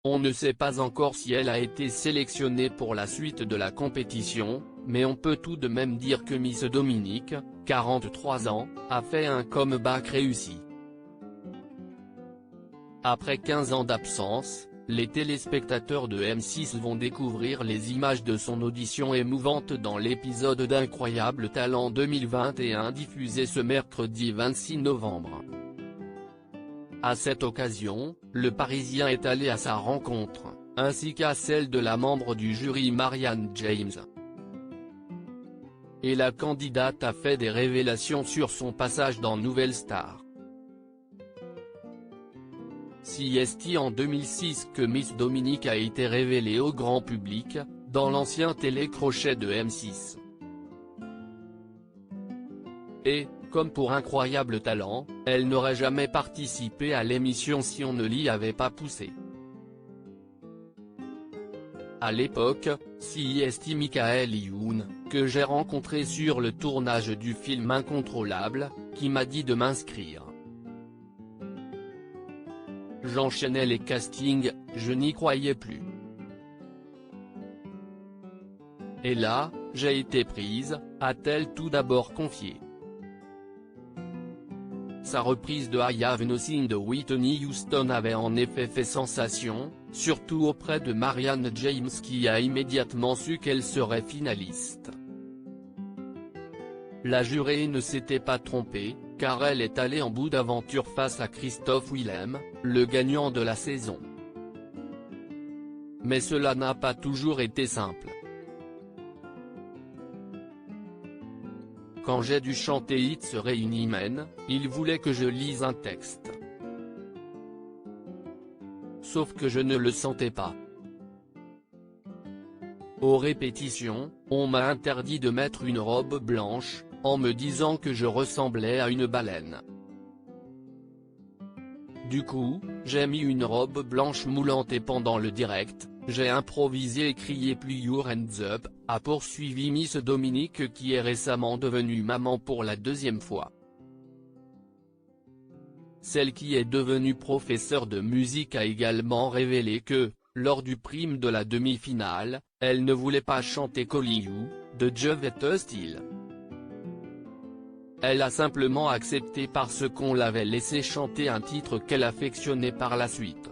On ne sait pas encore si elle a été sélectionnée pour la suite de la compétition, mais on peut tout de même dire que Miss Dominique, 43 ans, a fait un comeback réussi. Après 15 ans d'absence, les téléspectateurs de M6 vont découvrir les images de son audition émouvante dans l'épisode d'Incroyable Talent 2021 diffusé ce mercredi 26 novembre. À cette occasion, le Parisien est allé à sa rencontre, ainsi qu'à celle de la membre du jury Marianne James. Et la candidate a fait des révélations sur son passage dans Nouvelle Star. C'est en 2006 que Miss Dominique a été révélée au grand public, dans l'ancien télécrochet de M6. Et, comme pour Incroyable Talent, elle n'aurait jamais participé à l'émission si on ne l'y avait pas poussée. À l'époque, c'est Michael Youn, que j'ai rencontré sur le tournage du film Incontrôlable, qui m'a dit de m'inscrire. J'enchaînais les castings, je n'y croyais plus. Et là, j'ai été prise, a-t-elle tout d'abord confié. Sa reprise de I Have Nothing de Whitney Houston avait en effet fait sensation, surtout auprès de Marianne James qui a immédiatement su qu'elle serait finaliste. La jurée ne s'était pas trompée, car elle est allée en bout d'aventure face à Christophe Willem, le gagnant de la saison. Mais cela n'a pas toujours été simple. Quand j'ai dû chanter It's Raining Men, il voulait que je lise un texte. Sauf que je ne le sentais pas. Aux répétitions, on m'a interdit de mettre une robe blanche, en me disant que je ressemblais à une baleine. Du coup, j'ai mis une robe blanche moulante et pendant le direct, j'ai improvisé et crié Put your hands up, a poursuivi Miss Dominique qui est récemment devenue maman pour la deuxième fois. Celle qui est devenue professeure de musique a également révélé que, lors du prime de la demi-finale, elle ne voulait pas chanter Calling You, de Jovette Steele. Elle a simplement accepté parce qu'on l'avait laissé chanter un titre qu'elle affectionnait par la suite.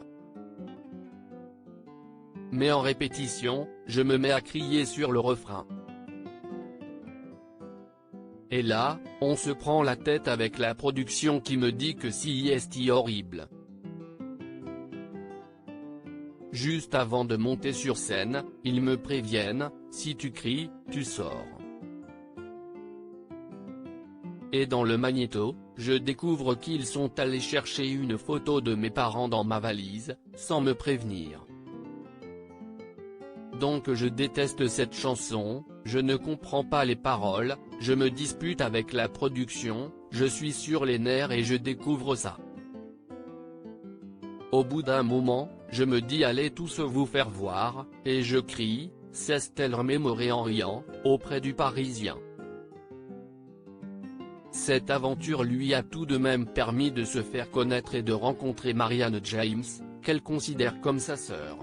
Mais en répétition, je me mets à crier sur le refrain. Et là, on se prend la tête avec la production qui me dit que c'est horrible. Juste avant de monter sur scène, ils me préviennent, si tu cries, tu sors. Et dans le magnéto, je découvre qu'ils sont allés chercher une photo de mes parents dans ma valise, sans me prévenir. Donc je déteste cette chanson, je ne comprends pas les paroles, je me dispute avec la production, je suis sur les nerfs et je découvre ça. Au bout d'un moment, je me dis allez tous vous faire voir, et je crie, s'est-elle remémorée en riant, auprès du Parisien. Cette aventure lui a tout de même permis de se faire connaître et de rencontrer Marianne James, qu'elle considère comme sa sœur.